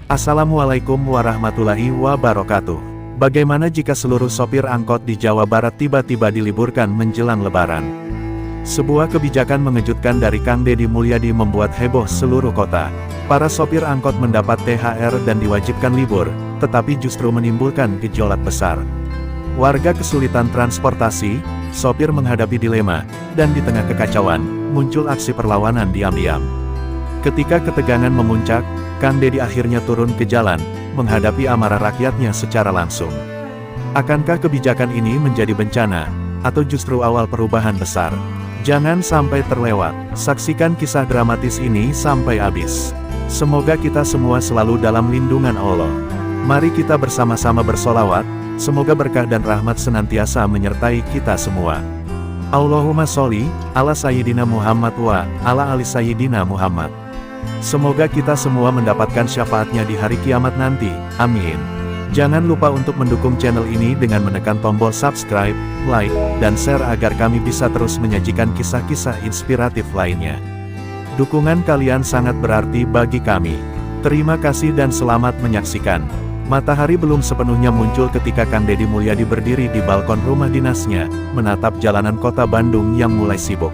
Assalamualaikum warahmatullahi wabarakatuh. Bagaimana jika seluruh sopir angkot di Jawa Barat tiba-tiba diliburkan menjelang Lebaran? Sebuah kebijakan mengejutkan dari Kang Deddy Mulyadi membuat heboh seluruh kota. Para sopir angkot mendapat THR dan diwajibkan libur, tetapi justru menimbulkan gejolak besar. Warga kesulitan transportasi, sopir menghadapi dilema, dan di tengah kekacauan, muncul aksi perlawanan diam-diam. Ketika ketegangan memuncak, Kang Deddy akhirnya turun ke jalan, menghadapi amarah rakyatnya secara langsung. Akankah kebijakan ini menjadi bencana, atau justru awal perubahan besar? Jangan sampai terlewat, saksikan kisah dramatis ini sampai habis. Semoga kita semua selalu dalam lindungan Allah. Mari kita bersama-sama bersolawat, semoga berkah dan rahmat senantiasa menyertai kita semua. Allahumma sholli ala Sayyidina Muhammad wa ala ali Sayyidina Muhammad. Semoga kita semua mendapatkan syafaatnya di hari kiamat nanti, amin. Jangan lupa untuk mendukung channel ini dengan menekan tombol subscribe, like, dan share agar kami bisa terus menyajikan kisah-kisah inspiratif lainnya. Dukungan kalian sangat berarti bagi kami. Terima kasih dan selamat menyaksikan. Matahari belum sepenuhnya muncul ketika Kang Deddy Mulyadi berdiri di balkon rumah dinasnya, menatap jalanan kota Bandung yang mulai sibuk.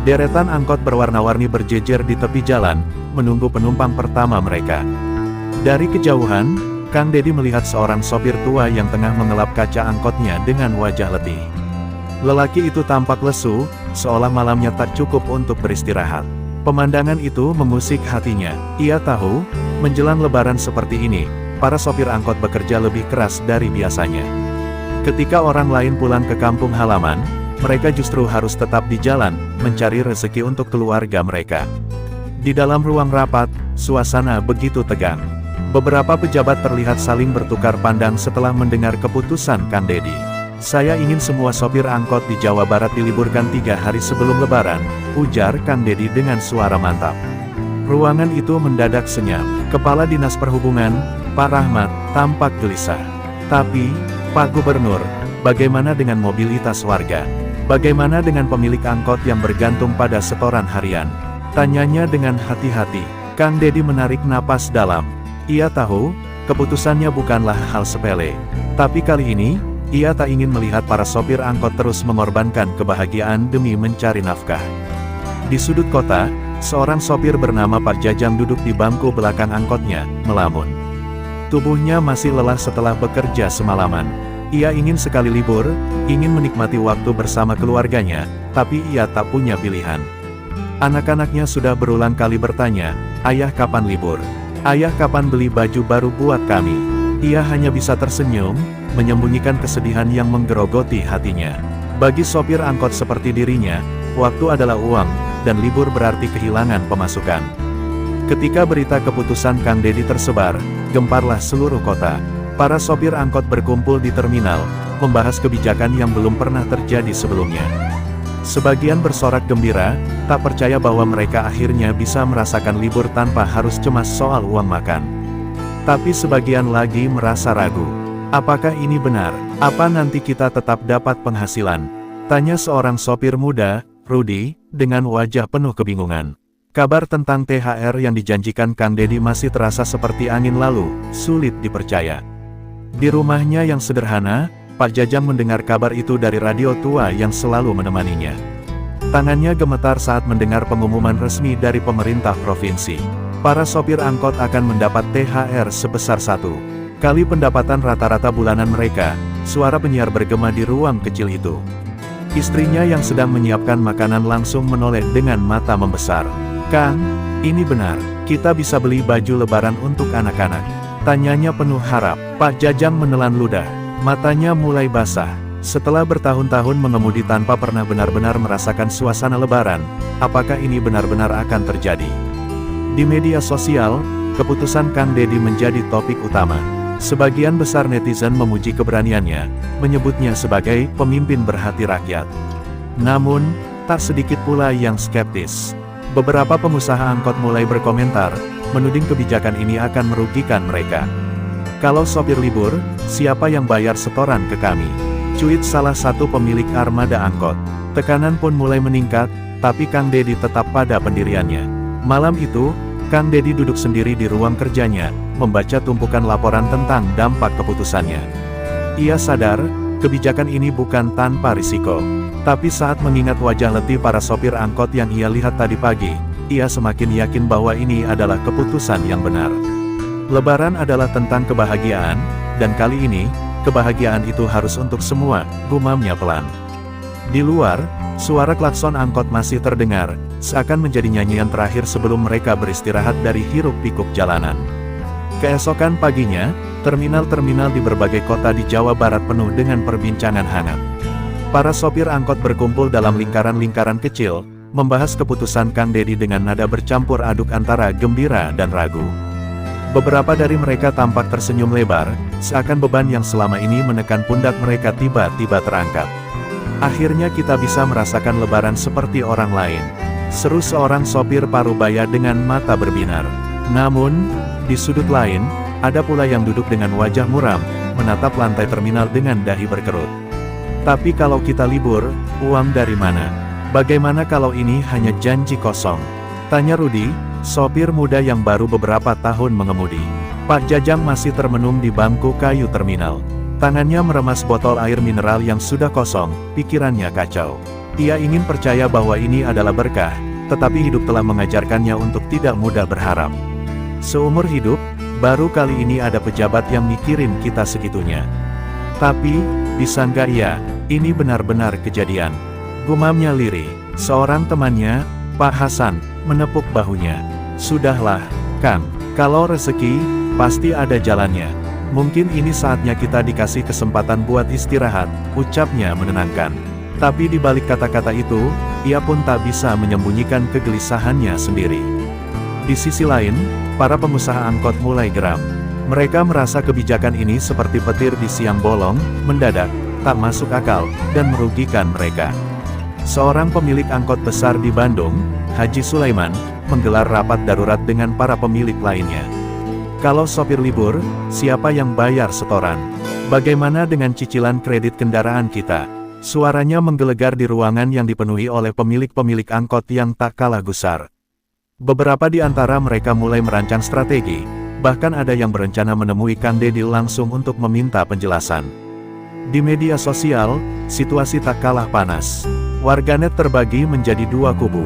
Deretan angkot berwarna-warni berjejer di tepi jalan, menunggu penumpang pertama mereka. Dari kejauhan, Kang Deddy melihat seorang sopir tua yang tengah mengelap kaca angkotnya dengan wajah letih. Lelaki itu tampak lesu, seolah malamnya tak cukup untuk beristirahat. Pemandangan itu mengusik hatinya. Ia tahu, menjelang Lebaran seperti ini, para sopir angkot bekerja lebih keras dari biasanya. Ketika orang lain pulang ke kampung halaman, mereka justru harus tetap di jalan, mencari rezeki untuk keluarga mereka. Di dalam ruang rapat, suasana begitu tegang. Beberapa pejabat terlihat saling bertukar pandang setelah mendengar keputusan Kang Deddy. Saya ingin semua sopir angkot di Jawa Barat diliburkan 3 hari sebelum Lebaran, ujar Kang Deddy dengan suara mantap. Ruangan itu mendadak senyap. Kepala Dinas Perhubungan, Pak Rahmat, tampak gelisah. Tapi, Pak Gubernur, bagaimana dengan mobilitas warga? Bagaimana dengan pemilik angkot yang bergantung pada setoran harian? Tanyanya dengan hati-hati. Kang Deddy menarik napas dalam. Ia tahu, keputusannya bukanlah hal sepele. Tapi kali ini, ia tak ingin melihat para sopir angkot terus mengorbankan kebahagiaan demi mencari nafkah. Di sudut kota, seorang sopir bernama Pak Jajang duduk di bangku belakang angkotnya, melamun. Tubuhnya masih lelah setelah bekerja semalaman. Ia ingin sekali libur, ingin menikmati waktu bersama keluarganya, tapi ia tak punya pilihan. Anak-anaknya sudah berulang kali bertanya, "Ayah kapan libur? Ayah kapan beli baju baru buat kami?" Ia hanya bisa tersenyum, menyembunyikan kesedihan yang menggerogoti hatinya. Bagi sopir angkot seperti dirinya, waktu adalah uang, dan libur berarti kehilangan pemasukan. Ketika berita keputusan Kang Deddy tersebar, gemparlah seluruh kota. Para sopir angkot berkumpul di terminal, membahas kebijakan yang belum pernah terjadi sebelumnya. Sebagian bersorak gembira, tak percaya bahwa mereka akhirnya bisa merasakan libur tanpa harus cemas soal uang makan. Tapi sebagian lagi merasa ragu. Apakah ini benar? Apa nanti kita tetap dapat penghasilan? Tanya seorang sopir muda, Rudy, dengan wajah penuh kebingungan. Kabar tentang THR yang dijanjikan Kang Deddy masih terasa seperti angin lalu, sulit dipercaya. Di rumahnya yang sederhana, Pak Jajang mendengar kabar itu dari radio tua yang selalu menemaninya. Tangannya gemetar saat mendengar pengumuman resmi dari pemerintah provinsi. Para sopir angkot akan mendapat THR sebesar 1 kali pendapatan rata-rata bulanan mereka. Suara penyiar bergema di ruang kecil itu. Istrinya yang sedang menyiapkan makanan langsung menoleh dengan mata membesar. "Kang, ini benar, kita bisa beli baju lebaran untuk anak-anak?" Tanyanya penuh harap. Pak Jajang menelan ludah. Matanya mulai basah. Setelah bertahun-tahun mengemudi tanpa pernah benar-benar merasakan suasana lebaran, apakah ini benar-benar akan terjadi? Di media sosial, keputusan Kang Deddy menjadi topik utama. Sebagian besar netizen memuji keberaniannya, menyebutnya sebagai pemimpin berhati rakyat. Namun, tak sedikit pula yang skeptis. Beberapa pengusaha angkot mulai berkomentar, menuding kebijakan ini akan merugikan mereka. "Kalau sopir libur, siapa yang bayar setoran ke kami?" Cuit salah satu pemilik armada angkot. Tekanan pun mulai meningkat, tapi Kang Deddy tetap pada pendiriannya. Malam itu, Kang Dedi duduk sendiri di ruang kerjanya, membaca tumpukan laporan tentang dampak keputusannya. Ia sadar, kebijakan ini bukan tanpa risiko. Tapi saat mengingat wajah letih para sopir angkot yang ia lihat tadi pagi, ia semakin yakin bahwa ini adalah keputusan yang benar. Lebaran adalah tentang kebahagiaan, dan kali ini, kebahagiaan itu harus untuk semua, gumamnya pelan. Di luar, suara klakson angkot masih terdengar, seakan menjadi nyanyian terakhir sebelum mereka beristirahat dari hiruk-pikuk jalanan. Keesokan paginya, terminal-terminal di berbagai kota di Jawa Barat penuh dengan perbincangan hangat. Para sopir angkot berkumpul dalam lingkaran-lingkaran kecil, membahas keputusan Kang Dedi dengan nada bercampur aduk antara gembira dan ragu. Beberapa dari mereka tampak tersenyum lebar, seakan beban yang selama ini menekan pundak mereka tiba-tiba terangkat. Akhirnya kita bisa merasakan lebaran seperti orang lain, seru seorang sopir parubaya dengan mata berbinar. Namun, di sudut lain, ada pula yang duduk dengan wajah muram, menatap lantai terminal dengan dahi berkerut. Tapi kalau kita libur, uang dari mana? Bagaimana kalau ini hanya janji kosong? Tanya Rudi, sopir muda yang baru beberapa tahun mengemudi. Pak Jajang masih termenung di bangku kayu terminal. Tangannya meremas botol air mineral yang sudah kosong, pikirannya kacau. Ia ingin percaya bahwa ini adalah berkah, tetapi hidup telah mengajarkannya untuk tidak mudah berharap. Seumur hidup, baru kali ini ada pejabat yang mikirin kita segitunya. Tapi, bisa nggak ya, ini benar-benar kejadian. Gumamnya lirih. Seorang temannya, Pak Hasan, menepuk bahunya. Sudahlah, Kang, kalau rezeki, pasti ada jalannya. Mungkin ini saatnya kita dikasih kesempatan buat istirahat, ucapnya menenangkan. Tapi di balik kata-kata itu, ia pun tak bisa menyembunyikan kegelisahannya sendiri. Di sisi lain, para pengusaha angkot mulai geram. Mereka merasa kebijakan ini seperti petir di siang bolong, mendadak, tak masuk akal, dan merugikan mereka. Seorang pemilik angkot besar di Bandung, Haji Sulaiman, menggelar rapat darurat dengan para pemilik lainnya. Kalau sopir libur, siapa yang bayar setoran? Bagaimana dengan cicilan kredit kendaraan kita? Suaranya menggelegar di ruangan yang dipenuhi oleh pemilik-pemilik angkot yang tak kalah gusar. Beberapa di antara mereka mulai merancang strategi, bahkan ada yang berencana menemui Kang Dedi langsung untuk meminta penjelasan. Di media sosial, situasi tak kalah panas. Warganet terbagi menjadi dua kubu.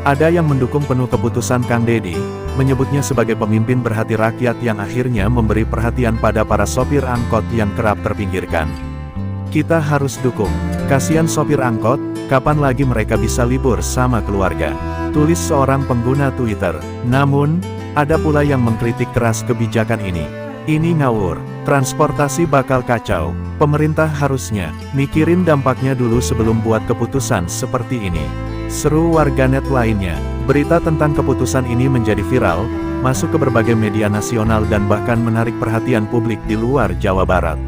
Ada yang mendukung penuh keputusan Kang Dedi, menyebutnya sebagai pemimpin berhati rakyat yang akhirnya memberi perhatian pada para sopir angkot yang kerap terpinggirkan. Kita harus dukung. Kasihan sopir angkot, kapan lagi mereka bisa libur sama keluarga? Tulis seorang pengguna Twitter. Namun, ada pula yang mengkritik keras kebijakan ini. Ini ngawur, transportasi bakal kacau, pemerintah harusnya mikirin dampaknya dulu sebelum buat keputusan seperti ini. Seru warganet lainnya. Berita tentang keputusan ini menjadi viral, masuk ke berbagai media nasional dan bahkan menarik perhatian publik di luar Jawa Barat.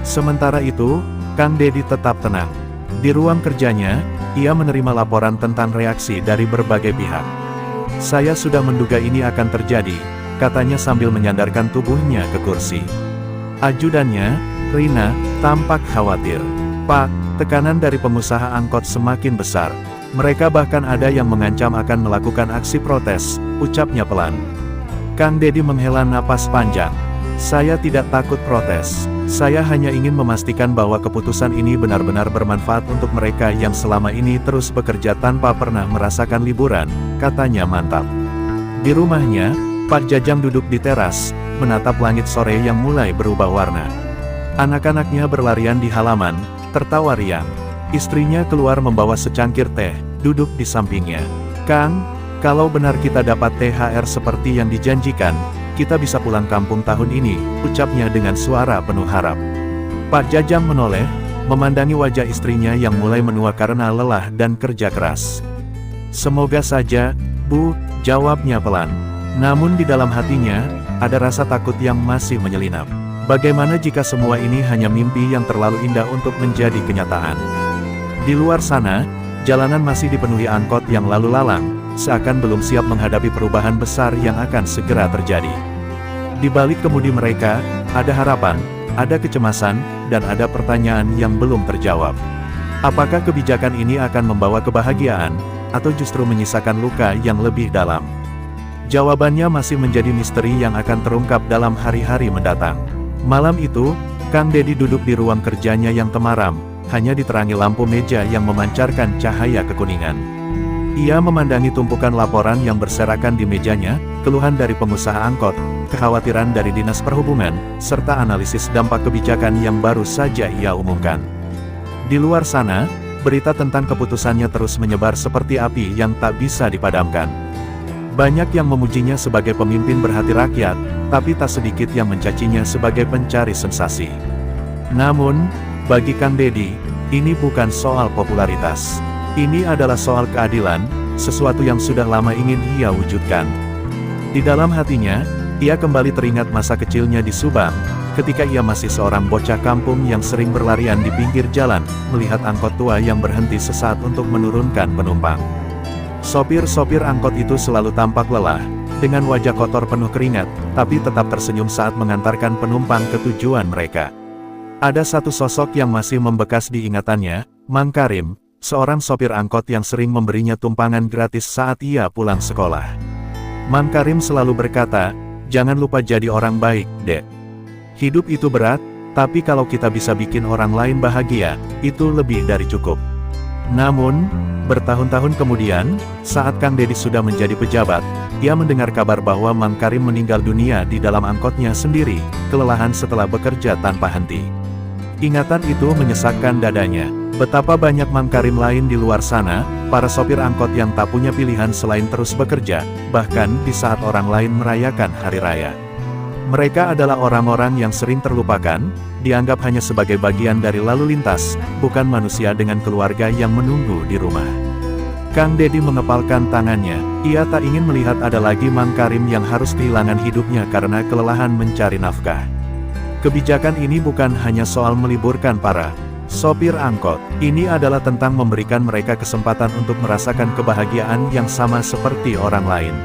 Sementara itu, Kang Dedi tetap tenang. Di ruang kerjanya, ia menerima laporan tentang reaksi dari berbagai pihak. Saya sudah menduga ini akan terjadi, katanya sambil menyandarkan tubuhnya ke kursi. Ajudannya, Rina, tampak khawatir. Pak, tekanan dari pengusaha angkot semakin besar. Mereka bahkan ada yang mengancam akan melakukan aksi protes, ucapnya pelan. Kang Dedi menghela napas panjang. Saya tidak takut protes. Saya hanya ingin memastikan bahwa keputusan ini benar-benar bermanfaat untuk mereka yang selama ini terus bekerja tanpa pernah merasakan liburan, katanya mantap. Di rumahnya, Pak Jajang duduk di teras, menatap langit sore yang mulai berubah warna. Anak-anaknya berlarian di halaman, tertawa riang. Istrinya keluar membawa secangkir teh, duduk di sampingnya. Kang, kalau benar kita dapat THR seperti yang dijanjikan, kita bisa pulang kampung tahun ini, ucapnya dengan suara penuh harap. Pak Jajang menoleh, memandangi wajah istrinya yang mulai menua karena lelah dan kerja keras. Semoga saja, Bu, jawabnya pelan. Namun di dalam hatinya, ada rasa takut yang masih menyelinap. Bagaimana jika semua ini hanya mimpi yang terlalu indah untuk menjadi kenyataan? Di luar sana, jalanan masih dipenuhi angkot yang lalu lalang, seakan belum siap menghadapi perubahan besar yang akan segera terjadi. Di balik kemudi mereka, ada harapan, ada kecemasan, dan ada pertanyaan yang belum terjawab. Apakah kebijakan ini akan membawa kebahagiaan, atau justru menyisakan luka yang lebih dalam? Jawabannya masih menjadi misteri yang akan terungkap dalam hari-hari mendatang. Malam itu, Kang Dedi duduk di ruang kerjanya yang temaram, hanya diterangi lampu meja yang memancarkan cahaya kekuningan. Ia memandangi tumpukan laporan yang berserakan di mejanya, keluhan dari pengusaha angkot, kekhawatiran dari Dinas Perhubungan, serta analisis dampak kebijakan yang baru saja ia umumkan. Di luar sana, berita tentang keputusannya terus menyebar seperti api yang tak bisa dipadamkan. Banyak yang memujinya sebagai pemimpin berhati rakyat, tapi tak sedikit yang mencacinya sebagai pencari sensasi. Namun, bagi Kang Dedi, ini bukan soal popularitas. Ini adalah soal keadilan, sesuatu yang sudah lama ingin ia wujudkan. Di dalam hatinya, ia kembali teringat masa kecilnya di Subang, ketika ia masih seorang bocah kampung yang sering berlarian di pinggir jalan, melihat angkot tua yang berhenti sesaat untuk menurunkan penumpang. Sopir-sopir angkot itu selalu tampak lelah, dengan wajah kotor penuh keringat, tapi tetap tersenyum saat mengantarkan penumpang ke tujuan mereka. Ada satu sosok yang masih membekas di ingatannya, Mang Karim, seorang sopir angkot yang sering memberinya tumpangan gratis saat ia pulang sekolah. Mang Karim selalu berkata, "Jangan lupa jadi orang baik, Dek. Hidup itu berat, tapi kalau kita bisa bikin orang lain bahagia, itu lebih dari cukup." Namun, bertahun-tahun kemudian, saat Kang Dedi sudah menjadi pejabat, ia mendengar kabar bahwa Mang Karim meninggal dunia di dalam angkotnya sendiri, kelelahan setelah bekerja tanpa henti. Ingatan itu menyesakkan dadanya. Betapa banyak Mang Karim lain di luar sana, para sopir angkot yang tak punya pilihan selain terus bekerja, bahkan di saat orang lain merayakan hari raya. Mereka adalah orang-orang yang sering terlupakan, dianggap hanya sebagai bagian dari lalu lintas, bukan manusia dengan keluarga yang menunggu di rumah. Kang Dedi mengepalkan tangannya, ia tak ingin melihat ada lagi Mang Karim yang harus kehilangan hidupnya karena kelelahan mencari nafkah. Kebijakan ini bukan hanya soal meliburkan para sopir angkot, ini adalah tentang memberikan mereka kesempatan untuk merasakan kebahagiaan yang sama seperti orang lain.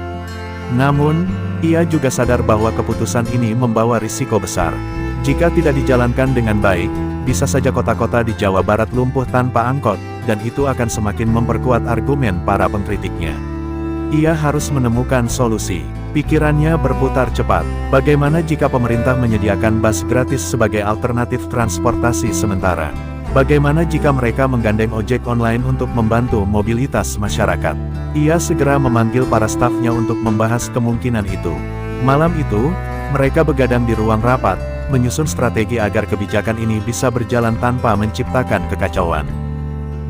Namun, ia juga sadar bahwa keputusan ini membawa risiko besar. Jika tidak dijalankan dengan baik, bisa saja kota-kota di Jawa Barat lumpuh tanpa angkot, dan itu akan semakin memperkuat argumen para pengkritiknya. Ia harus menemukan solusi. Pikirannya berputar cepat. Bagaimana jika pemerintah menyediakan bus gratis sebagai alternatif transportasi sementara? Bagaimana jika mereka menggandeng ojek online untuk membantu mobilitas masyarakat? Ia segera memanggil para stafnya untuk membahas kemungkinan itu. Malam itu, mereka begadang di ruang rapat, menyusun strategi agar kebijakan ini bisa berjalan tanpa menciptakan kekacauan.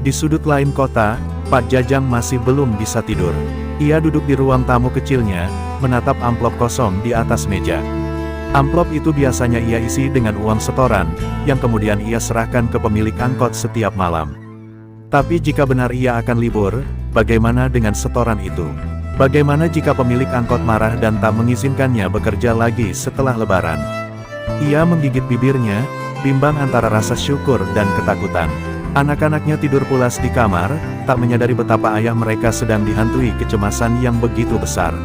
Di sudut lain kota, Pak Jajang masih belum bisa tidur. Ia duduk di ruang tamu kecilnya, menatap amplop kosong di atas meja. Amplop itu biasanya ia isi dengan uang setoran, yang kemudian ia serahkan ke pemilik angkot setiap malam. Tapi jika benar ia akan libur, bagaimana dengan setoran itu? Bagaimana jika pemilik angkot marah dan tak mengizinkannya bekerja lagi setelah Lebaran? Ia menggigit bibirnya, bimbang antara rasa syukur dan ketakutan. Anak-anaknya tidur pulas di kamar, tak menyadari betapa ayah mereka sedang dihantui kecemasan yang begitu besar.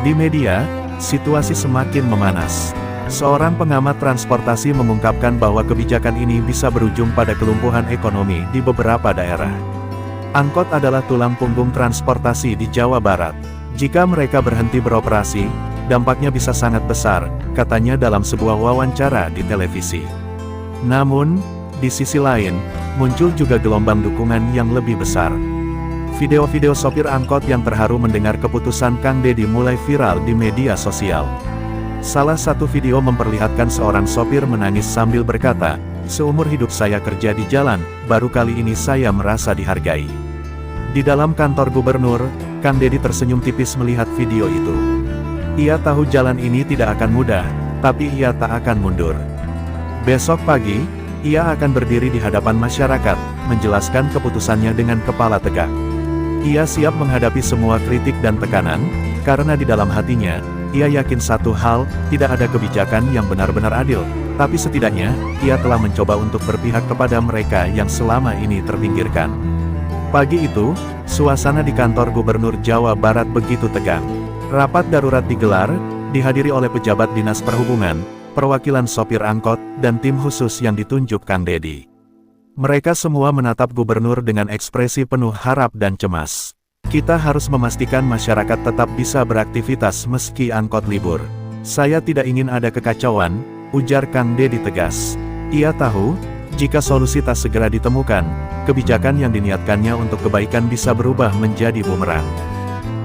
Di media, situasi semakin memanas. Seorang pengamat transportasi mengungkapkan bahwa kebijakan ini bisa berujung pada kelumpuhan ekonomi di beberapa daerah. Angkot adalah tulang punggung transportasi di Jawa Barat. Jika mereka berhenti beroperasi, dampaknya bisa sangat besar, katanya dalam sebuah wawancara di televisi. Namun, di sisi lain, muncul juga gelombang dukungan yang lebih besar. Video-video sopir angkot yang terharu mendengar keputusan Kang Dedi mulai viral di media sosial. Salah satu video memperlihatkan seorang sopir menangis sambil berkata, "Seumur hidup saya kerja di jalan, baru kali ini saya merasa dihargai." Di dalam kantor gubernur, Kang Dedi tersenyum tipis melihat video itu. Ia tahu jalan ini tidak akan mudah, tapi ia tak akan mundur. Besok pagi, ia akan berdiri di hadapan masyarakat, menjelaskan keputusannya dengan kepala tegak. Ia siap menghadapi semua kritik dan tekanan, karena di dalam hatinya, ia yakin satu hal, tidak ada kebijakan yang benar-benar adil, tapi setidaknya, ia telah mencoba untuk berpihak kepada mereka yang selama ini terpinggirkan. Pagi itu, suasana di kantor Gubernur Jawa Barat begitu tegang. Rapat darurat digelar, dihadiri oleh pejabat Dinas Perhubungan, perwakilan sopir angkot, dan tim khusus yang ditunjuk Kang Dedi. Mereka semua menatap gubernur dengan ekspresi penuh harap dan cemas. Kita harus memastikan masyarakat tetap bisa beraktivitas meski angkot libur. Saya tidak ingin ada kekacauan, ujar Kang Deddy tegas. Ia tahu, jika solusi tak segera ditemukan, kebijakan yang diniatkannya untuk kebaikan bisa berubah menjadi bumerang.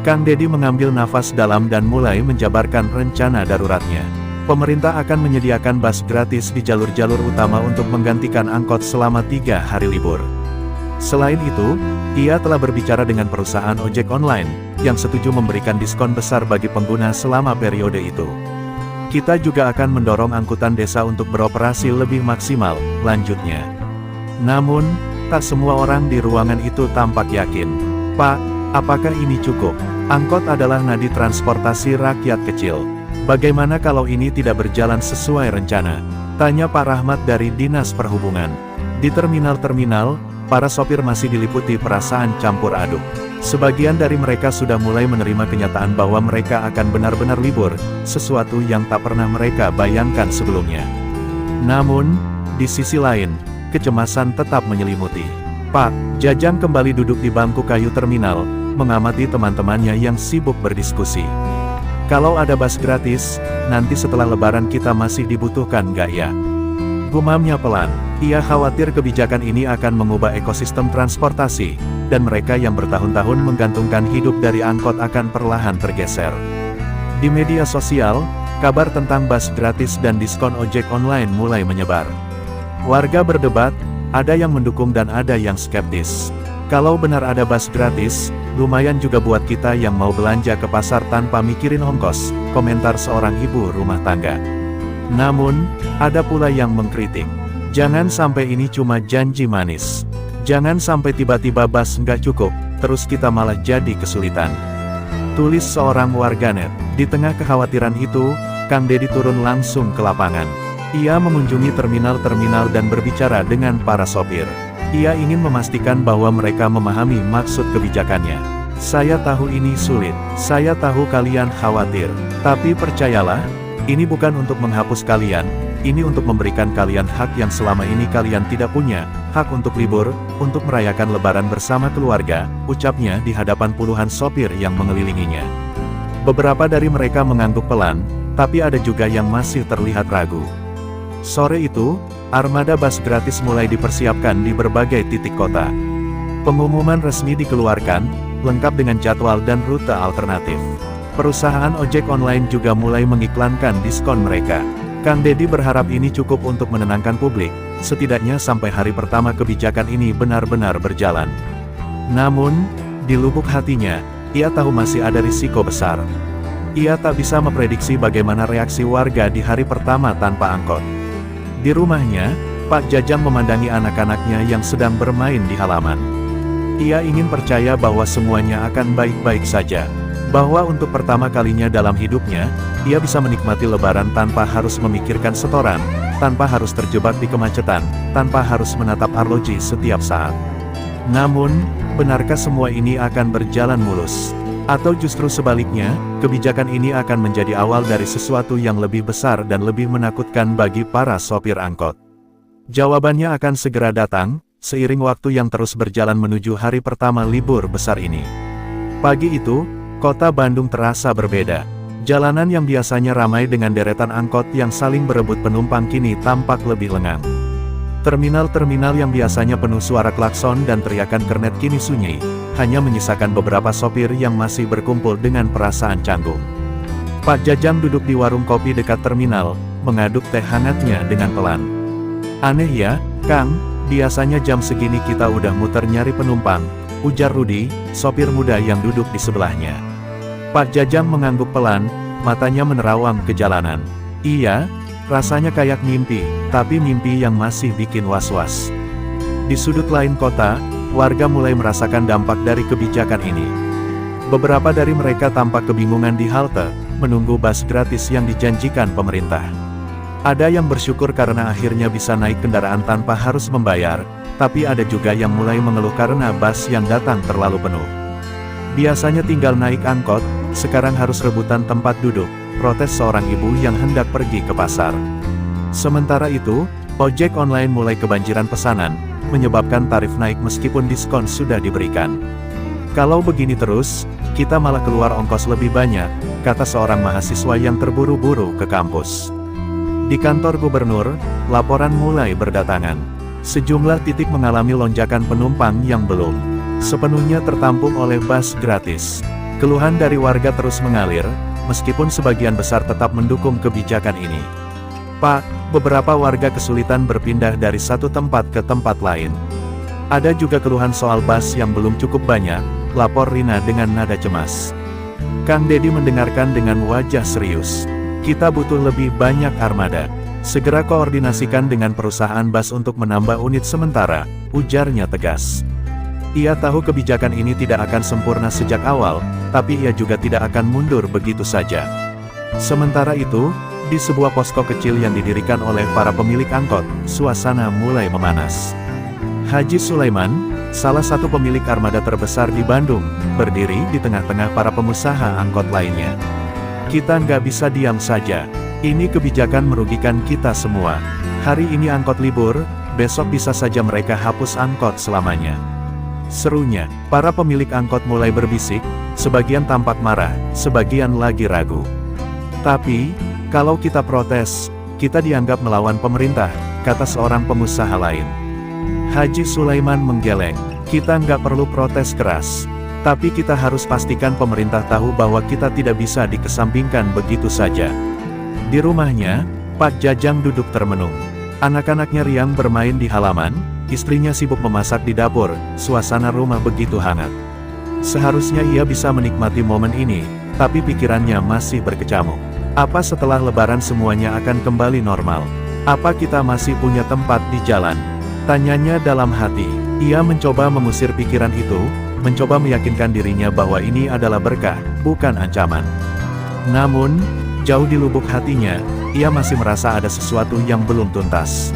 Kang Deddy mengambil nafas dalam dan mulai menjabarkan rencana daruratnya. Pemerintah akan menyediakan bus gratis di jalur-jalur utama untuk menggantikan angkot selama 3 hari libur. Selain itu, ia telah berbicara dengan perusahaan ojek online, yang setuju memberikan diskon besar bagi pengguna selama periode itu. Kita juga akan mendorong angkutan desa untuk beroperasi lebih maksimal, lanjutnya. Namun, tak semua orang di ruangan itu tampak yakin. Pak, apakah ini cukup? Angkot adalah nadi transportasi rakyat kecil. Bagaimana kalau ini tidak berjalan sesuai rencana? Tanya Pak Rahmat dari Dinas Perhubungan. Di terminal-terminal, para sopir masih diliputi perasaan campur aduk. Sebagian dari mereka sudah mulai menerima kenyataan bahwa mereka akan benar-benar libur, sesuatu yang tak pernah mereka bayangkan sebelumnya. Namun, di sisi lain, kecemasan tetap menyelimuti. Pak Jajang kembali duduk di bangku kayu terminal, mengamati teman-temannya yang sibuk berdiskusi. Kalau ada bus gratis, nanti setelah lebaran kita masih dibutuhkan nggak ya? Gumamnya pelan. Ia khawatir kebijakan ini akan mengubah ekosistem transportasi, dan mereka yang bertahun-tahun menggantungkan hidup dari angkot akan perlahan tergeser. Di media sosial, kabar tentang bus gratis dan diskon ojek online mulai menyebar. Warga berdebat, ada yang mendukung dan ada yang skeptis. Kalau benar ada bus gratis, lumayan juga buat kita yang mau belanja ke pasar tanpa mikirin ongkos, komentar seorang ibu rumah tangga. Namun, ada pula yang mengkritik. Jangan sampai ini cuma janji manis. Jangan sampai tiba-tiba bus nggak cukup, terus kita malah jadi kesulitan. Tulis seorang warganet. Di tengah kekhawatiran itu, Kang Deddy turun langsung ke lapangan. Ia mengunjungi terminal-terminal dan berbicara dengan para sopir. Ia ingin memastikan bahwa mereka memahami maksud kebijakannya. Saya tahu ini sulit, saya tahu kalian khawatir, tapi percayalah, ini bukan untuk menghapus kalian, ini untuk memberikan kalian hak yang selama ini kalian tidak punya, hak untuk libur, untuk merayakan lebaran bersama keluarga, ucapnya di hadapan puluhan sopir yang mengelilinginya. Beberapa dari mereka mengangguk pelan, tapi ada juga yang masih terlihat ragu. Sore itu, armada bus gratis mulai dipersiapkan di berbagai titik kota. Pengumuman resmi dikeluarkan, lengkap dengan jadwal dan rute alternatif. Perusahaan ojek online juga mulai mengiklankan diskon mereka. Kang Deddy berharap ini cukup untuk menenangkan publik, setidaknya sampai hari pertama kebijakan ini benar-benar berjalan. Namun, di lubuk hatinya, ia tahu masih ada risiko besar. Ia tak bisa memprediksi bagaimana reaksi warga di hari pertama tanpa angkot. Di rumahnya, Pak Jajang memandangi anak-anaknya yang sedang bermain di halaman. Ia ingin percaya bahwa semuanya akan baik-baik saja. Bahwa untuk pertama kalinya dalam hidupnya, ia bisa menikmati lebaran tanpa harus memikirkan setoran, tanpa harus terjebak di kemacetan, tanpa harus menatap arloji setiap saat. Namun, benarkah semua ini akan berjalan mulus? Atau justru sebaliknya, kebijakan ini akan menjadi awal dari sesuatu yang lebih besar dan lebih menakutkan bagi para sopir angkot? Jawabannya akan segera datang, seiring waktu yang terus berjalan menuju hari pertama libur besar ini. Pagi itu, kota Bandung terasa berbeda. Jalanan yang biasanya ramai dengan deretan angkot yang saling berebut penumpang kini tampak lebih lengang. Terminal-terminal yang biasanya penuh suara klakson dan teriakan kernet kini sunyi, hanya menyisakan beberapa sopir yang masih berkumpul dengan perasaan canggung. Pak Jajang duduk di warung kopi dekat terminal, mengaduk teh hangatnya dengan pelan. Aneh ya, Kang, biasanya jam segini kita udah muter nyari penumpang, ujar Rudi, sopir muda yang duduk di sebelahnya. Pak Jajang mengangguk pelan, matanya menerawang ke jalanan. Iya, rasanya kayak mimpi, tapi mimpi yang masih bikin was-was. Di sudut lain kota, warga mulai merasakan dampak dari kebijakan ini. Beberapa dari mereka tampak kebingungan di halte, menunggu bus gratis yang dijanjikan pemerintah. Ada yang bersyukur karena akhirnya bisa naik kendaraan tanpa harus membayar, tapi ada juga yang mulai mengeluh karena bus yang datang terlalu penuh. Biasanya tinggal naik angkot, sekarang harus rebutan tempat duduk, protes seorang ibu yang hendak pergi ke pasar. Sementara itu, ojek online mulai kebanjiran pesanan, menyebabkan tarif naik meskipun diskon sudah diberikan. Kalau begini terus, kita malah keluar ongkos lebih banyak, kata seorang mahasiswa yang terburu-buru ke kampus. Di kantor gubernur, laporan mulai berdatangan. Sejumlah titik mengalami lonjakan penumpang yang belum sepenuhnya tertampung oleh bus gratis. Keluhan dari warga terus mengalir, meskipun sebagian besar tetap mendukung kebijakan ini. Pak, beberapa warga kesulitan berpindah dari satu tempat ke tempat lain. Ada juga keluhan soal bus yang belum cukup banyak, lapor Rina dengan nada cemas. Kang Dedi mendengarkan dengan wajah serius. Kita butuh lebih banyak armada. Segera koordinasikan dengan perusahaan bus untuk menambah unit sementara, ujarnya tegas. Ia tahu kebijakan ini tidak akan sempurna sejak awal, tapi ia juga tidak akan mundur begitu saja. Sementara itu, di sebuah posko kecil yang didirikan oleh para pemilik angkot, suasana mulai memanas. Haji Sulaiman, salah satu pemilik armada terbesar di Bandung, berdiri di tengah-tengah para pengusaha angkot lainnya. Kita nggak bisa diam saja. Ini kebijakan merugikan kita semua. Hari ini angkot libur, besok bisa saja mereka hapus angkot selamanya. Serunya, para pemilik angkot mulai berbisik, sebagian tampak marah, sebagian lagi ragu. Tapi, kalau kita protes, kita dianggap melawan pemerintah, kata seorang pengusaha lain. Haji Sulaiman menggeleng, kita nggak perlu protes keras. Tapi kita harus pastikan pemerintah tahu bahwa kita tidak bisa dikesampingkan begitu saja. Di rumahnya, Pak Jajang duduk termenung. Anak-anaknya riang bermain di halaman, istrinya sibuk memasak di dapur, suasana rumah begitu hangat. Seharusnya ia bisa menikmati momen ini, tapi pikirannya masih berkecamuk. Apa setelah Lebaran semuanya akan kembali normal? Apa kita masih punya tempat di jalan? Tanyanya dalam hati. Ia mencoba mengusir pikiran itu, mencoba meyakinkan dirinya bahwa ini adalah berkah, bukan ancaman. Namun, jauh di lubuk hatinya, ia masih merasa ada sesuatu yang belum tuntas.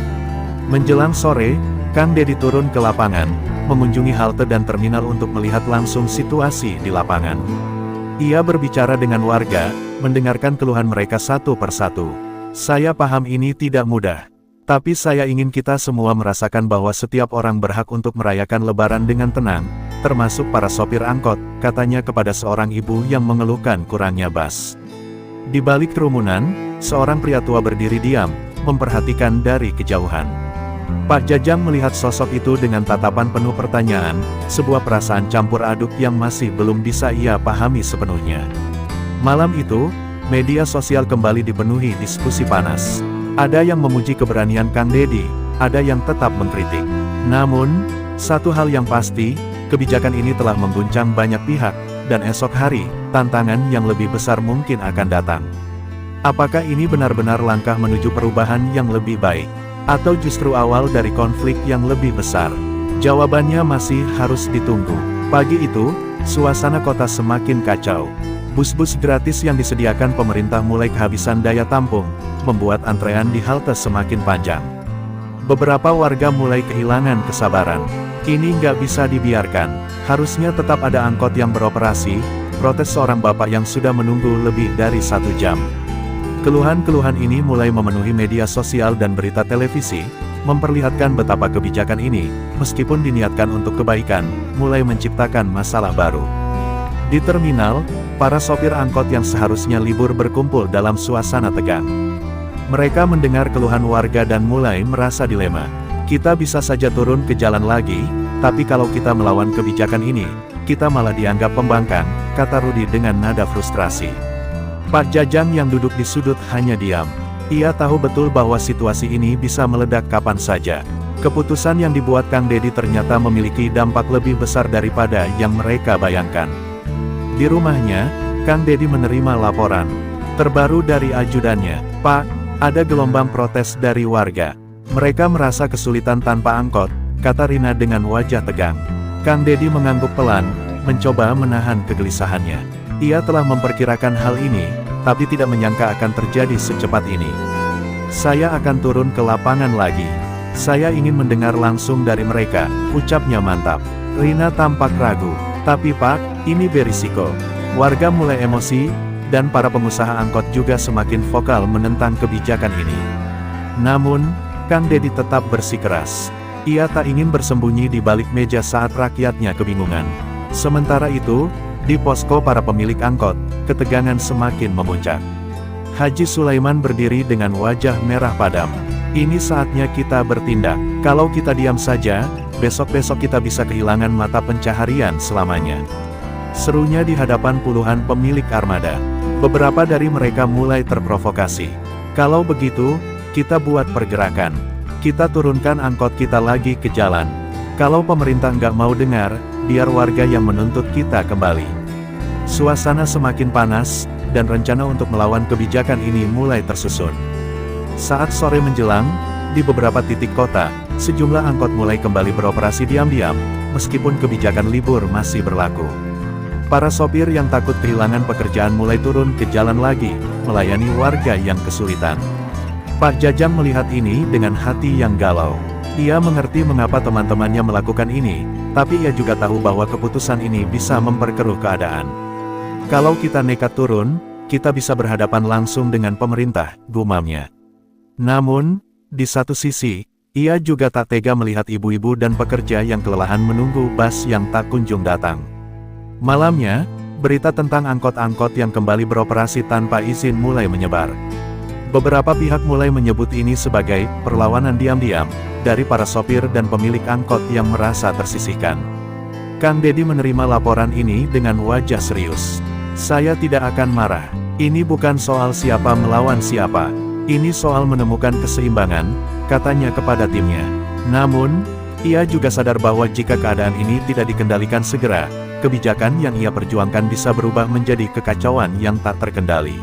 Menjelang sore, Kang Dedi turun ke lapangan, mengunjungi halte dan terminal untuk melihat langsung situasi di lapangan. Ia berbicara dengan warga, mendengarkan keluhan mereka satu persatu. Saya paham ini tidak mudah. Tapi saya ingin kita semua merasakan bahwa setiap orang berhak untuk merayakan Lebaran dengan tenang, termasuk para sopir angkot, katanya kepada seorang ibu yang mengeluhkan kurangnya bus. Di balik kerumunan, seorang pria tua berdiri diam, memperhatikan dari kejauhan. Pak Jajang melihat sosok itu dengan tatapan penuh pertanyaan, sebuah perasaan campur aduk yang masih belum bisa ia pahami sepenuhnya. Malam itu, media sosial kembali dipenuhi diskusi panas. Ada yang memuji keberanian Kang Dedi, ada yang tetap mengkritik. Namun, satu hal yang pasti, kebijakan ini telah mengguncang banyak pihak, dan esok hari, tantangan yang lebih besar mungkin akan datang. Apakah ini benar-benar langkah menuju perubahan yang lebih baik? Atau justru awal dari konflik yang lebih besar? Jawabannya masih harus ditunggu. Pagi itu, suasana kota semakin kacau. Bus-bus gratis yang disediakan pemerintah mulai kehabisan daya tampung, membuat antrean di halte semakin panjang. Beberapa warga mulai kehilangan kesabaran. Ini nggak bisa dibiarkan, harusnya tetap ada angkot yang beroperasi, protes seorang bapak yang sudah menunggu lebih dari 1 jam. Keluhan-keluhan ini mulai memenuhi media sosial dan berita televisi, memperlihatkan betapa kebijakan ini, meskipun diniatkan untuk kebaikan, mulai menciptakan masalah baru. Di terminal, para sopir angkot yang seharusnya libur berkumpul dalam suasana tegang. Mereka mendengar keluhan warga dan mulai merasa dilema. Kita bisa saja turun ke jalan lagi, tapi kalau kita melawan kebijakan ini, kita malah dianggap pembangkang, kata Rudi dengan nada frustrasi. Pak Jajang yang duduk di sudut hanya diam. Ia tahu betul bahwa situasi ini bisa meledak kapan saja. Keputusan yang dibuat Kang Dedi ternyata memiliki dampak lebih besar daripada yang mereka bayangkan. Di rumahnya, Kang Dedi menerima laporan terbaru dari ajudannya. Pak, ada gelombang protes dari warga. Mereka merasa kesulitan tanpa angkot, kata Rina dengan wajah tegang. Kang Dedi mengangguk pelan, mencoba menahan kegelisahannya. Ia telah memperkirakan hal ini, tapi tidak menyangka akan terjadi secepat ini. Saya akan turun ke lapangan lagi. Saya ingin mendengar langsung dari mereka, ucapnya mantap. Rina tampak ragu. Tapi Pak, ini berisiko. Warga mulai emosi, dan para pengusaha angkot juga semakin vokal menentang kebijakan ini. Namun, Kang Dedi tetap bersikeras. Ia tak ingin bersembunyi di balik meja saat rakyatnya kebingungan. Sementara itu, di posko para pemilik angkot, ketegangan semakin memuncak. Haji Sulaiman berdiri dengan wajah merah padam. Ini saatnya kita bertindak. Kalau kita diam saja, besok-besok kita bisa kehilangan mata pencaharian selamanya. Serunya di hadapan puluhan pemilik armada. Beberapa dari mereka mulai terprovokasi. Kalau begitu, kita buat pergerakan. Kita turunkan angkot kita lagi ke jalan. Kalau pemerintah nggak mau dengar, biar warga yang menuntut kita kembali. Suasana semakin panas, dan rencana untuk melawan kebijakan ini mulai tersusun. Saat sore menjelang, di beberapa titik kota, sejumlah angkot mulai kembali beroperasi diam-diam, meskipun kebijakan libur masih berlaku. Para sopir yang takut kehilangan pekerjaan mulai turun ke jalan lagi, melayani warga yang kesulitan. Pak Jajang melihat ini dengan hati yang galau. Ia mengerti mengapa teman-temannya melakukan ini, tapi ia juga tahu bahwa keputusan ini bisa memperkeruh keadaan. Kalau kita nekat turun, kita bisa berhadapan langsung dengan pemerintah, gumamnya. Namun, di satu sisi, ia juga tak tega melihat ibu-ibu dan pekerja yang kelelahan menunggu bus yang tak kunjung datang. Malamnya, berita tentang angkot-angkot yang kembali beroperasi tanpa izin mulai menyebar. Beberapa pihak mulai menyebut ini sebagai perlawanan diam-diam dari para sopir dan pemilik angkot yang merasa tersisihkan. Kang Dedi menerima laporan ini dengan wajah serius. Saya tidak akan marah. Ini bukan soal siapa melawan siapa. Ini soal menemukan keseimbangan, katanya kepada timnya. Namun, ia juga sadar bahwa jika keadaan ini tidak dikendalikan segera, kebijakan yang ia perjuangkan bisa berubah menjadi kekacauan yang tak terkendali.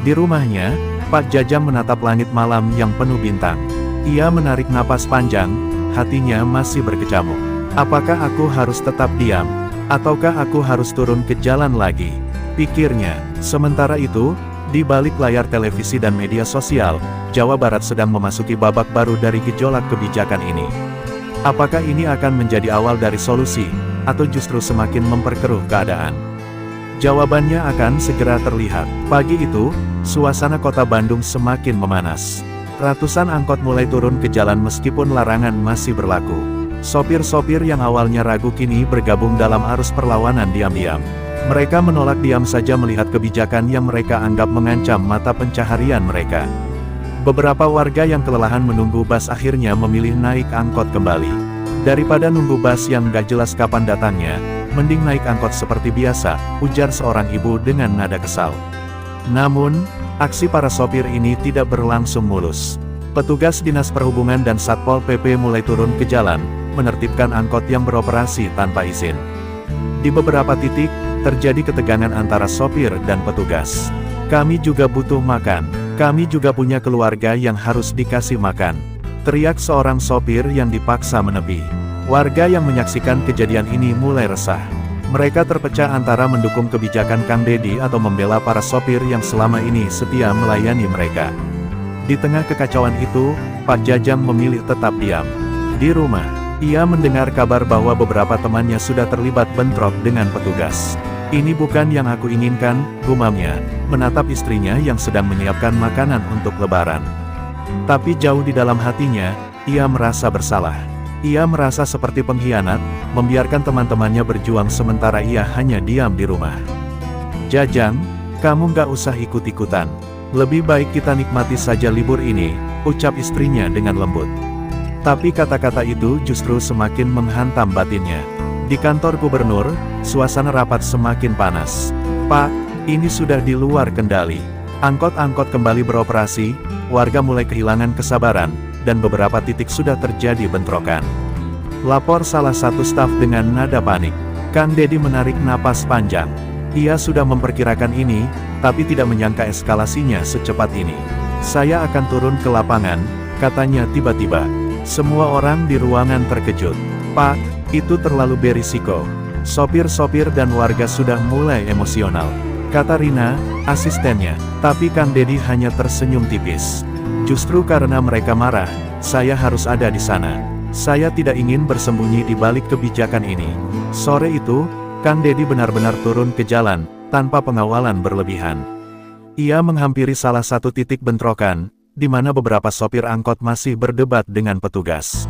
Di rumahnya, Pak Jajang menatap langit malam yang penuh bintang. Ia menarik napas panjang, hatinya masih berkecamuk. Apakah aku harus tetap diam? Ataukah aku harus turun ke jalan lagi? Pikirnya. Sementara itu, di balik layar televisi dan media sosial, Jawa Barat sedang memasuki babak baru dari gejolak kebijakan ini. Apakah ini akan menjadi awal dari solusi, atau justru semakin memperkeruh keadaan? Jawabannya akan segera terlihat. Pagi itu, suasana kota Bandung semakin memanas. Ratusan angkot mulai turun ke jalan meskipun larangan masih berlaku. Sopir-sopir yang awalnya ragu kini bergabung dalam arus perlawanan diam-diam. Mereka menolak diam saja melihat kebijakan yang mereka anggap mengancam mata pencaharian mereka. Beberapa warga yang kelelahan menunggu bus akhirnya memilih naik angkot kembali. Daripada nunggu bus yang gak jelas kapan datangnya, mending naik angkot seperti biasa, ujar seorang ibu dengan nada kesal. Namun, aksi para sopir ini tidak berlangsung mulus. Petugas Dinas Perhubungan dan Satpol PP mulai turun ke jalan, menertibkan angkot yang beroperasi tanpa izin. Di beberapa titik, terjadi ketegangan antara sopir dan petugas. Kami juga butuh makan. Kami juga punya keluarga yang harus dikasih makan, teriak seorang sopir yang dipaksa menepi. Warga yang menyaksikan kejadian ini mulai resah. Mereka terpecah antara mendukung kebijakan Kang Dedi atau membela para sopir yang selama ini setia melayani mereka. Di tengah kekacauan itu, Pak Jajang memilih tetap diam. Di rumah, ia mendengar kabar bahwa beberapa temannya sudah terlibat bentrok dengan petugas. Ini bukan yang aku inginkan, gumamnya, menatap istrinya yang sedang menyiapkan makanan untuk lebaran. Tapi jauh di dalam hatinya, ia merasa bersalah. Ia merasa seperti pengkhianat, membiarkan teman-temannya berjuang sementara ia hanya diam di rumah. Jajang, kamu gak usah ikut-ikutan. Lebih baik kita nikmati saja libur ini, ucap istrinya dengan lembut. Tapi kata-kata itu justru semakin menghantam batinnya. Di kantor gubernur, suasana rapat semakin panas. Pak, ini sudah di luar kendali. Angkot-angkot kembali beroperasi, warga mulai kehilangan kesabaran, dan beberapa titik sudah terjadi bentrokan. Lapor salah satu staf dengan nada panik. Kang Dedi menarik napas panjang. Ia sudah memperkirakan ini, tapi tidak menyangka eskalasinya secepat ini. Saya akan turun ke lapangan, katanya tiba-tiba. Semua orang di ruangan terkejut. Pak, itu terlalu berisiko. Sopir-sopir dan warga sudah mulai emosional, kata Rina, asistennya. Tapi Kang Dedi hanya tersenyum tipis. Justru karena mereka marah, saya harus ada di sana. Saya tidak ingin bersembunyi di balik kebijakan ini. Sore itu, Kang Dedi benar-benar turun ke jalan, tanpa pengawalan berlebihan. Ia menghampiri salah satu titik bentrokan, di mana beberapa sopir angkot masih berdebat dengan petugas.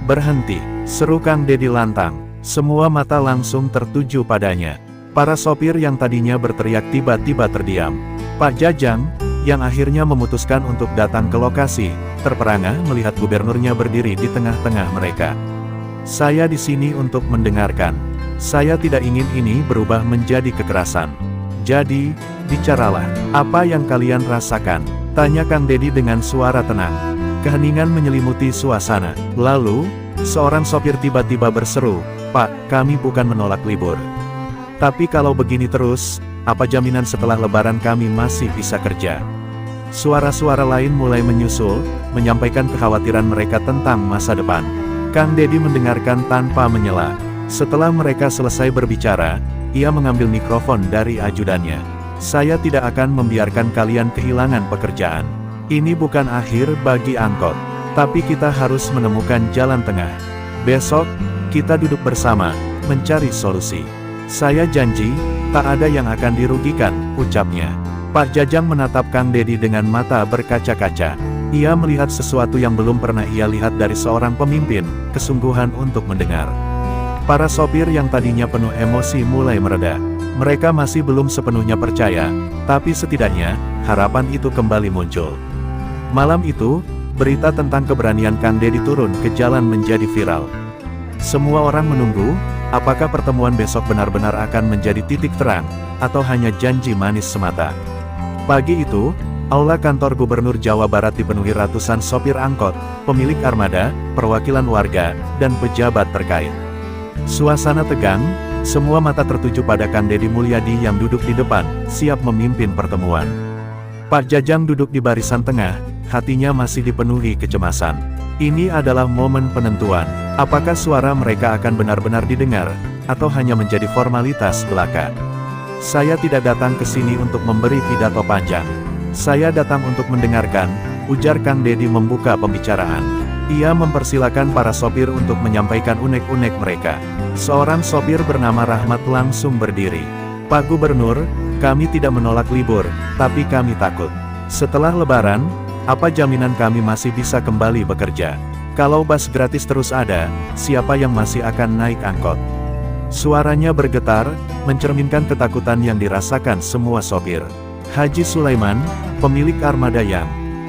Berhenti, seru Kang Dedi lantang. Semua mata langsung tertuju padanya. Para sopir yang tadinya berteriak tiba-tiba terdiam. Pak Jajang, yang akhirnya memutuskan untuk datang ke lokasi, terperangah melihat gubernurnya berdiri di tengah-tengah mereka. Saya di sini untuk mendengarkan. Saya tidak ingin ini berubah menjadi kekerasan. Jadi, bicaralah. Apa yang kalian rasakan? Tanya Kang Dedi dengan suara tenang. Keheningan menyelimuti suasana. Lalu, seorang sopir tiba-tiba berseru, "Pak, kami bukan menolak libur. Tapi kalau begini terus, apa jaminan setelah lebaran kami masih bisa kerja?" Suara-suara lain mulai menyusul, menyampaikan kekhawatiran mereka tentang masa depan. Kang Dedi mendengarkan tanpa menyela. Setelah mereka selesai berbicara, ia mengambil mikrofon dari ajudannya. "Saya tidak akan membiarkan kalian kehilangan pekerjaan. Ini bukan akhir bagi angkot. Tapi kita harus menemukan jalan tengah. Besok, kita duduk bersama, mencari solusi. Saya janji, tak ada yang akan dirugikan," ucapnya. Pak Jajang menatap Kang Dedi dengan mata berkaca-kaca. Ia melihat sesuatu yang belum pernah ia lihat dari seorang pemimpin, kesungguhan untuk mendengar. Para sopir yang tadinya penuh emosi mulai mereda. Mereka masih belum sepenuhnya percaya, tapi setidaknya, harapan itu kembali muncul. Malam itu, berita tentang keberanian Kang Dedi turun ke jalan menjadi viral. Semua orang menunggu, apakah pertemuan besok benar-benar akan menjadi titik terang, atau hanya janji manis semata. Pagi itu, aula kantor Gubernur Jawa Barat dipenuhi ratusan sopir angkot, pemilik armada, perwakilan warga, dan pejabat terkait. Suasana tegang, semua mata tertuju pada Kang Dedi Mulyadi yang duduk di depan, siap memimpin pertemuan. Pak Jajang duduk di barisan tengah, hatinya masih dipenuhi kecemasan. Ini adalah momen penentuan. Apakah suara mereka akan benar-benar didengar, atau hanya menjadi formalitas belaka? "Saya tidak datang ke sini untuk memberi pidato panjang. Saya datang untuk mendengarkan," ujar Kang Dedi membuka pembicaraan. Ia mempersilakan para sopir untuk menyampaikan unek-unek mereka. Seorang sopir bernama Rahmat langsung berdiri. "Pak Gubernur, kami tidak menolak libur, tapi kami takut. Setelah lebaran, apa jaminan kami masih bisa kembali bekerja? Kalau bus gratis terus ada, siapa yang masih akan naik angkot?" Suaranya bergetar, mencerminkan ketakutan yang dirasakan semua sopir. Haji Sulaiman, pemilik armada yang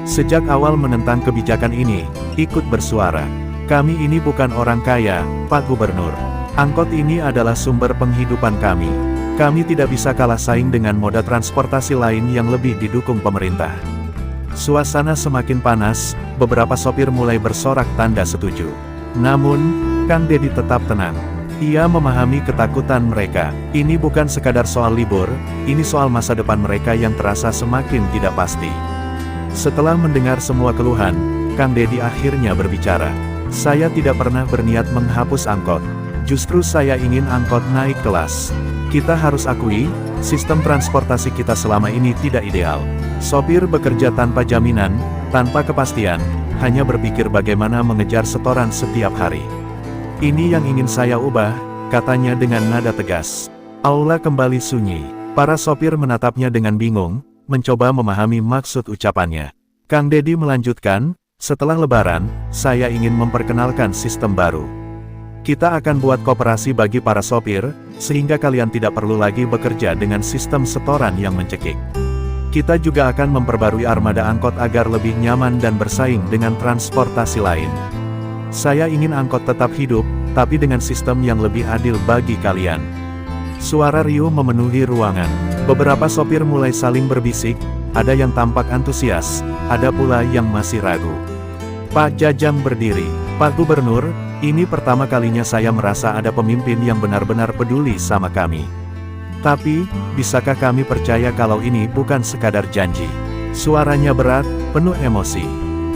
sejak awal menentang kebijakan ini, ikut bersuara. "Kami ini bukan orang kaya, Pak Gubernur. Angkot ini adalah sumber penghidupan kami. Kami tidak bisa kalah saing dengan moda transportasi lain yang lebih didukung pemerintah." Suasana semakin panas, beberapa sopir mulai bersorak tanda setuju. Namun, Kang Dedi tetap tenang. Ia memahami ketakutan mereka. Ini bukan sekadar soal libur, ini soal masa depan mereka yang terasa semakin tidak pasti. Setelah mendengar semua keluhan, Kang Dedi akhirnya berbicara. "Saya tidak pernah berniat menghapus angkot. Justru saya ingin angkot naik kelas. Kita harus akui, sistem transportasi kita selama ini tidak ideal. Sopir bekerja tanpa jaminan, tanpa kepastian, hanya berpikir bagaimana mengejar setoran setiap hari. Ini yang ingin saya ubah," katanya dengan nada tegas. Aula kembali sunyi. Para sopir menatapnya dengan bingung, mencoba memahami maksud ucapannya. Kang Dedi melanjutkan, "Setelah lebaran, saya ingin memperkenalkan sistem baru. Kita akan buat koperasi bagi para sopir, sehingga kalian tidak perlu lagi bekerja dengan sistem setoran yang mencekik. Kita juga akan memperbarui armada angkot agar lebih nyaman dan bersaing dengan transportasi lain. Saya ingin angkot tetap hidup, tapi dengan sistem yang lebih adil bagi kalian." Suara riuh memenuhi ruangan. Beberapa sopir mulai saling berbisik, ada yang tampak antusias, ada pula yang masih ragu. Pak Jajang berdiri. "Pak Gubernur, ini pertama kalinya saya merasa ada pemimpin yang benar-benar peduli sama kami. Tapi, bisakah kami percaya kalau ini bukan sekadar janji?" Suaranya berat, penuh emosi.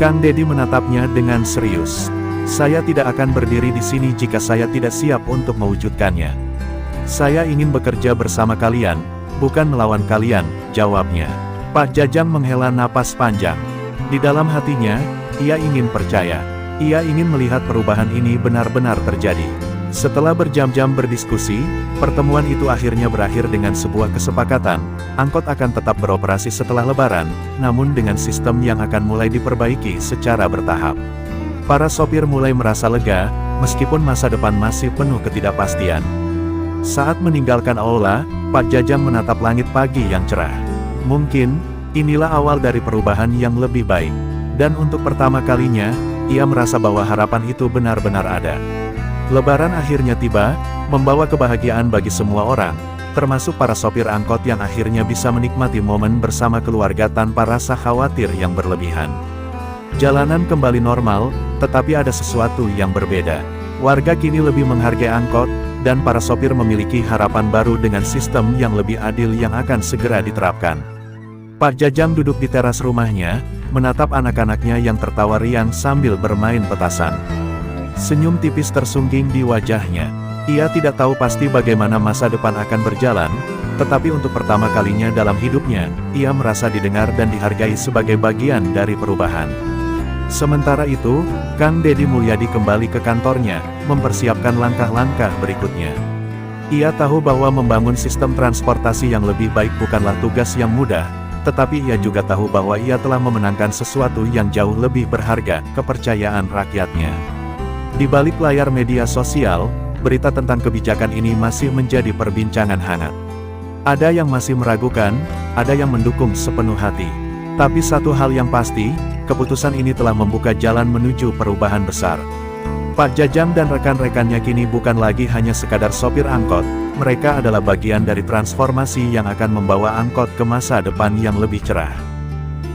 Kang Dedi menatapnya dengan serius. "Saya tidak akan berdiri di sini jika saya tidak siap untuk mewujudkannya. Saya ingin bekerja bersama kalian, bukan melawan kalian," jawabnya. Pak Jajang menghela napas panjang. Di dalam hatinya, ia ingin percaya. Ia ingin melihat perubahan ini benar-benar terjadi. Setelah berjam-jam berdiskusi, pertemuan itu akhirnya berakhir dengan sebuah kesepakatan. Angkot akan tetap beroperasi setelah lebaran, namun dengan sistem yang akan mulai diperbaiki secara bertahap. Para sopir mulai merasa lega, meskipun masa depan masih penuh ketidakpastian. Saat meninggalkan aula, Pak Jajang menatap langit pagi yang cerah. Mungkin, inilah awal dari perubahan yang lebih baik. Dan untuk pertama kalinya, ia merasa bahwa harapan itu benar-benar ada. Lebaran akhirnya tiba, membawa kebahagiaan bagi semua orang, termasuk para sopir angkot yang akhirnya bisa menikmati momen bersama keluarga tanpa rasa khawatir yang berlebihan. Jalanan kembali normal, tetapi ada sesuatu yang berbeda. Warga kini lebih menghargai angkot, dan para sopir memiliki harapan baru dengan sistem yang lebih adil yang akan segera diterapkan. Pak Jajang duduk di teras rumahnya, menatap anak-anaknya yang tertawa riang sambil bermain petasan. Senyum tipis tersungging di wajahnya. Ia tidak tahu pasti bagaimana masa depan akan berjalan, tetapi untuk pertama kalinya dalam hidupnya, ia merasa didengar dan dihargai sebagai bagian dari perubahan. Sementara itu, Kang Deddy Mulyadi kembali ke kantornya, mempersiapkan langkah-langkah berikutnya. Ia tahu bahwa membangun sistem transportasi yang lebih baik bukanlah tugas yang mudah, tetapi ia juga tahu bahwa ia telah memenangkan sesuatu yang jauh lebih berharga, kepercayaan rakyatnya. Di balik layar media sosial, berita tentang kebijakan ini masih menjadi perbincangan hangat. Ada yang masih meragukan, ada yang mendukung sepenuh hati. Tapi satu hal yang pasti, keputusan ini telah membuka jalan menuju perubahan besar. Pak Jajang dan rekan-rekannya kini bukan lagi hanya sekadar sopir angkot, mereka adalah bagian dari transformasi yang akan membawa angkot ke masa depan yang lebih cerah.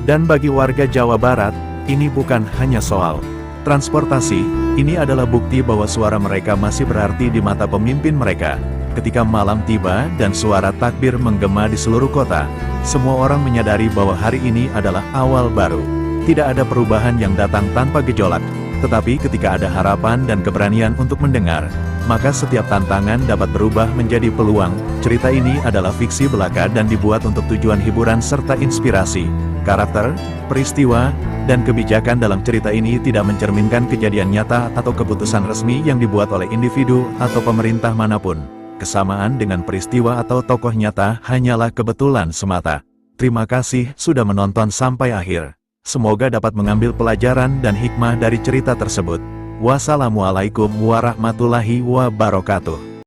Dan bagi warga Jawa Barat, ini bukan hanya soal transportasi, ini adalah bukti bahwa suara mereka masih berarti di mata pemimpin mereka. Ketika malam tiba dan suara takbir menggema di seluruh kota, semua orang menyadari bahwa hari ini adalah awal baru. Tidak ada perubahan yang datang tanpa gejolak, tetapi ketika ada harapan dan keberanian untuk mendengar, maka setiap tantangan dapat berubah menjadi peluang. Cerita ini adalah fiksi belaka dan dibuat untuk tujuan hiburan serta inspirasi. Karakter, peristiwa, dan kebijakan dalam cerita ini tidak mencerminkan kejadian nyata atau keputusan resmi yang dibuat oleh individu atau pemerintah manapun. Kesamaan dengan peristiwa atau tokoh nyata hanyalah kebetulan semata. Terima kasih sudah menonton sampai akhir. Semoga dapat mengambil pelajaran dan hikmah dari cerita tersebut. Wassalamualaikum warahmatullahi wabarakatuh.